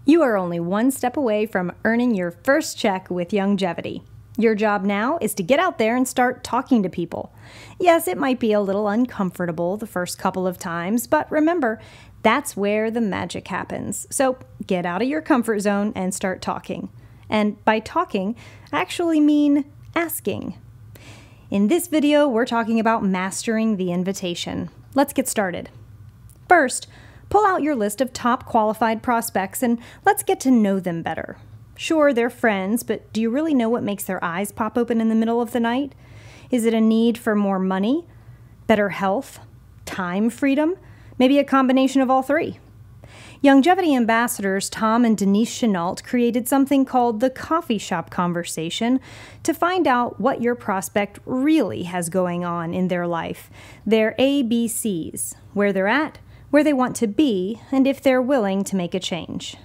You are only one step away from earning your first check with Longevity. Your job now is to get out there and start talking to people. Yes, it might be a little uncomfortable the first couple of times, but remember, that's where the magic happens. So get out of your comfort zone and start talking. And by talking, I actually mean asking. In this video, we're talking about mastering the invitation. Let's get started. First, pull out your list of top qualified prospects and let's get to know them better. Sure, they're friends, but do you really know what makes their eyes pop open in the middle of the night? Is it a need for more money, better health, time freedom, maybe a combination of all three? Longevity ambassadors Tom and Denise Chenault created something called the coffee shop conversation to find out what your prospect really has going on in their life, their ABCs, where they're at, where they want to be, and if they're willing to make a change.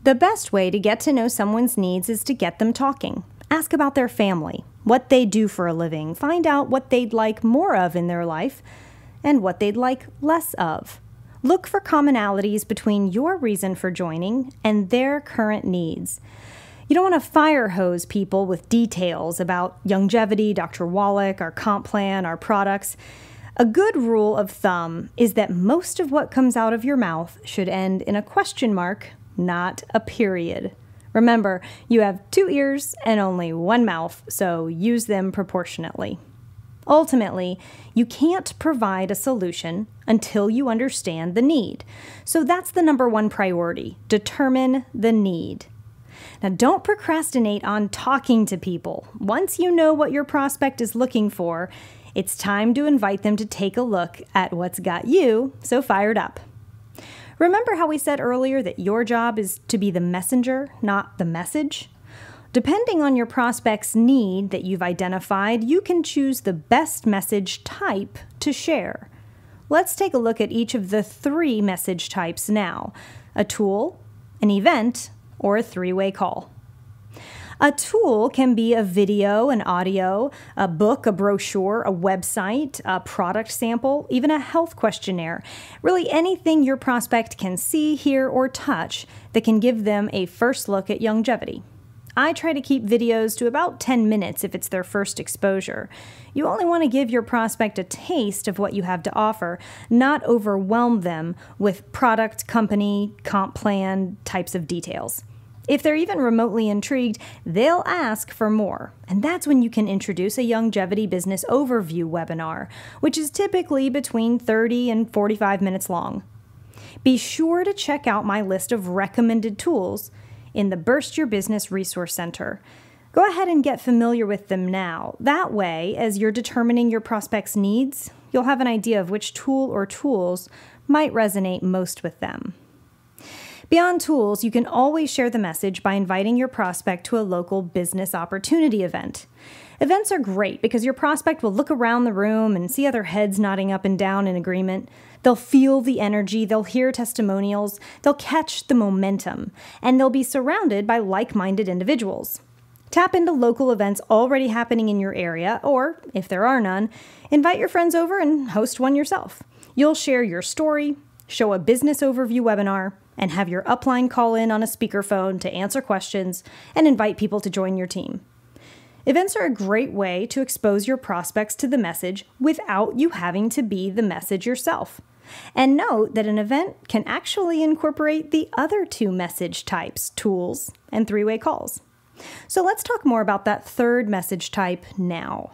The best way to get to know someone's needs is to get them talking. Ask about their family, what they do for a living, find out what they'd like more of in their life, and what they'd like less of. Look for commonalities between your reason for joining and their current needs. You don't want to fire hose people with details about Longevity, Dr. Wallach, our comp plan, our products. A good rule of thumb is that most of what comes out of your mouth should end in a question mark, not a period. Remember, you have 2 ears and only 1 mouth, so use them proportionately. Ultimately, you can't provide a solution until you understand the need. So that's the number 1 priority. Determine the need. Now, don't procrastinate on talking to people. Once you know what your prospect is looking for, it's time to invite them to take a look at what's got you so fired up. Remember how we said earlier that your job is to be the messenger, not the message? Depending on your prospect's need that you've identified, you can choose the best message type to share. Let's take a look at each of the 3 message types now: a tool, an event, or a 3-way call. A tool can be a video, an audio, a book, a brochure, a website, a product sample, even a health questionnaire. Really anything your prospect can see, hear, or touch that can give them a first look at Longevity. I try to keep videos to about 10 minutes if it's their first exposure. You only want to give your prospect a taste of what you have to offer, not overwhelm them with product, company, comp plan types of details. If they're even remotely intrigued, they'll ask for more. And that's when you can introduce a Longevity business overview webinar, which is typically between 30 and 45 minutes long. Be sure to check out my list of recommended tools in the Burst Your Business Resource Center. Go ahead and get familiar with them now. That way, as you're determining your prospect's needs, you'll have an idea of which tool or tools might resonate most with them. Beyond tools, you can always share the message by inviting your prospect to a local business opportunity event. Events are great because your prospect will look around the room and see other heads nodding up and down in agreement. They'll feel the energy, they'll hear testimonials, they'll catch the momentum, and they'll be surrounded by like-minded individuals. Tap into local events already happening in your area, or, if there are none, invite your friends over and host one yourself. You'll share your story, show a business overview webinar, and have your upline call in on a speakerphone to answer questions and invite people to join your team. Events are a great way to expose your prospects to the message without you having to be the message yourself. And note that an event can actually incorporate the other 2 message types, tools and 3-way calls. So let's talk more about that 3rd message type now.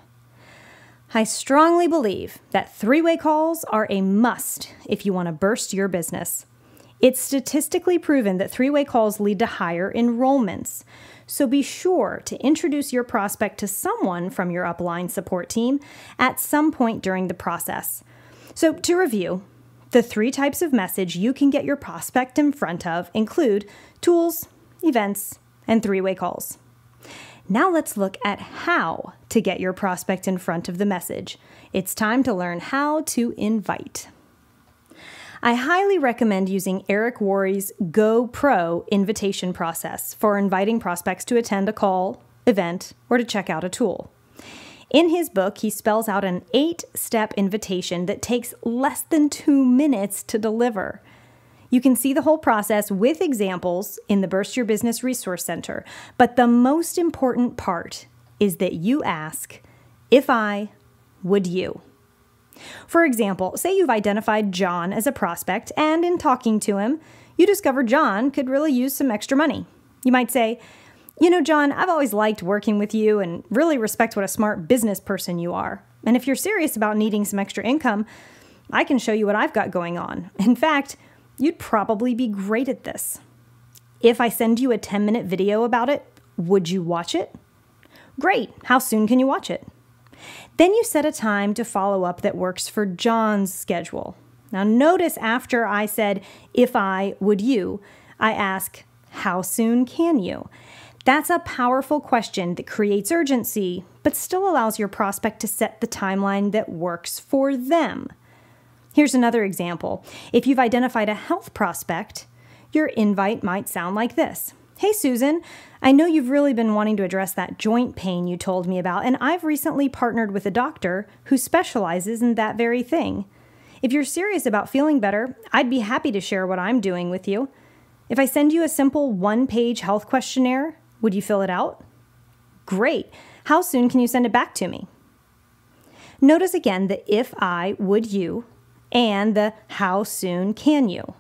I strongly believe that 3-way calls are a must if you want to burst your business. It's statistically proven that 3-way calls lead to higher enrollments. So be sure to introduce your prospect to someone from your upline support team at some point during the process. So to review, the 3 types of message you can get your prospect in front of include tools, events, and 3-way calls. Now let's look at how to get your prospect in front of the message. It's time to learn how to invite. I highly recommend using Eric Worre's Go Pro invitation process for inviting prospects to attend a call, event, or to check out a tool. In his book, he spells out an 8-step invitation that takes less than 2 minutes to deliver. You can see the whole process with examples in the Burst Your Business Resource Center. But the most important part is that you ask, if I, would you? For example, say you've identified John as a prospect, and in talking to him, you discover John could really use some extra money. You might say, you know, John, I've always liked working with you and really respect what a smart business person you are. And if you're serious about needing some extra income, I can show you what I've got going on. In fact, you'd probably be great at this. If I send you a 10-minute video about it, would you watch it? Great. How soon can you watch it? Then you set a time to follow up that works for John's schedule. Now notice after I said, if I, would you, I ask, how soon can you? That's a powerful question that creates urgency, but still allows your prospect to set the timeline that works for them. Here's another example. If you've identified a health prospect, your invite might sound like this. Hey, Susan, I know you've really been wanting to address that joint pain you told me about, and I've recently partnered with a doctor who specializes in that very thing. If you're serious about feeling better, I'd be happy to share what I'm doing with you. If I send you a simple one-page health questionnaire, would you fill it out? Great. How soon can you send it back to me? Notice again the if I, would you, and the how soon can you.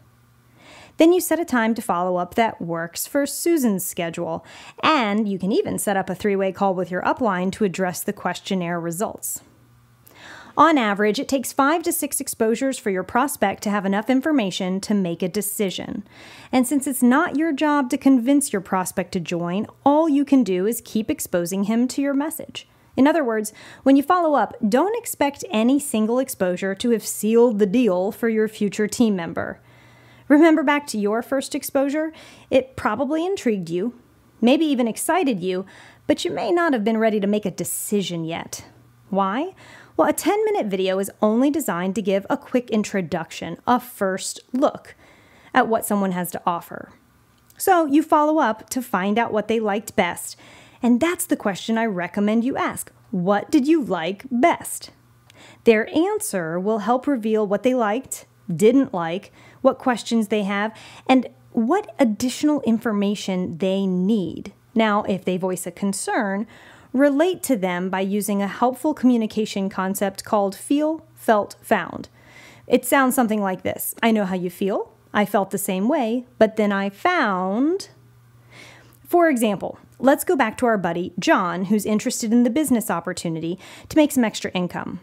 Then you set a time to follow up that works for Susan's schedule, and you can even set up a 3-way call with your upline to address the questionnaire results. On average, it takes 5 to 6 exposures for your prospect to have enough information to make a decision. And since it's not your job to convince your prospect to join, all you can do is keep exposing him to your message. In other words, when you follow up, don't expect any single exposure to have sealed the deal for your future team member. Remember back to your first exposure? It probably intrigued you, maybe even excited you, but you may not have been ready to make a decision yet. Why? Well, a 10-minute video is only designed to give a quick introduction, a first look at what someone has to offer. So you follow up to find out what they liked best. And that's the question I recommend you ask. What did you like best? Their answer will help reveal what they liked, didn't like, what questions they have, and what additional information they need. Now, if they voice a concern, relate to them by using a helpful communication concept called feel, felt, found. It sounds something like this. I know how you feel. I felt the same way, but then I found... For example, let's go back to our buddy, John, who's interested in the business opportunity to make some extra income.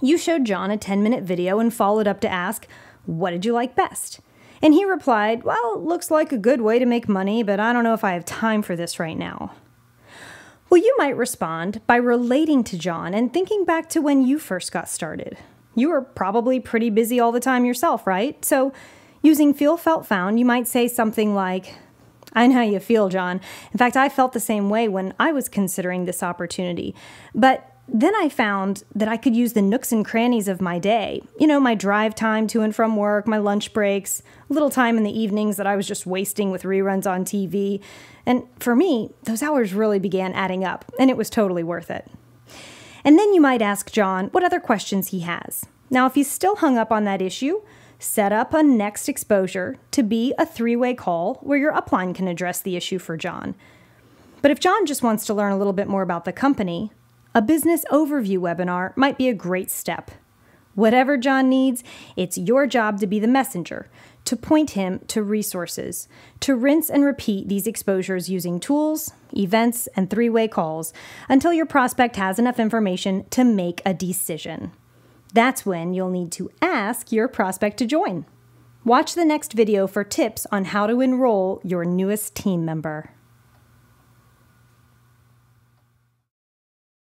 You showed John a 10-minute video and followed up to ask, what did you like best? And he replied, well, it looks like a good way to make money, but I don't know if I have time for this right now. Well, you might respond by relating to John and thinking back to when you first got started. You were probably pretty busy all the time yourself, right? So using feel, felt, found, you might say something like, I know how you feel, John. In fact, I felt the same way when I was considering this opportunity. But then I found that I could use the nooks and crannies of my day. You know, my drive time to and from work, my lunch breaks, a little time in the evenings that I was just wasting with reruns on TV. And for me, those hours really began adding up, and it was totally worth it. And then you might ask John what other questions he has. Now, if he's still hung up on that issue, set up a next exposure to be a 3-way call where your upline can address the issue for John. But if John just wants to learn a little bit more about the company, a business overview webinar might be a great step. Whatever John needs, it's your job to be the messenger, to point him to resources, to rinse and repeat these exposures using tools, events, and 3-way calls until your prospect has enough information to make a decision. That's when you'll need to ask your prospect to join. Watch the next video for tips on how to enroll your newest team member.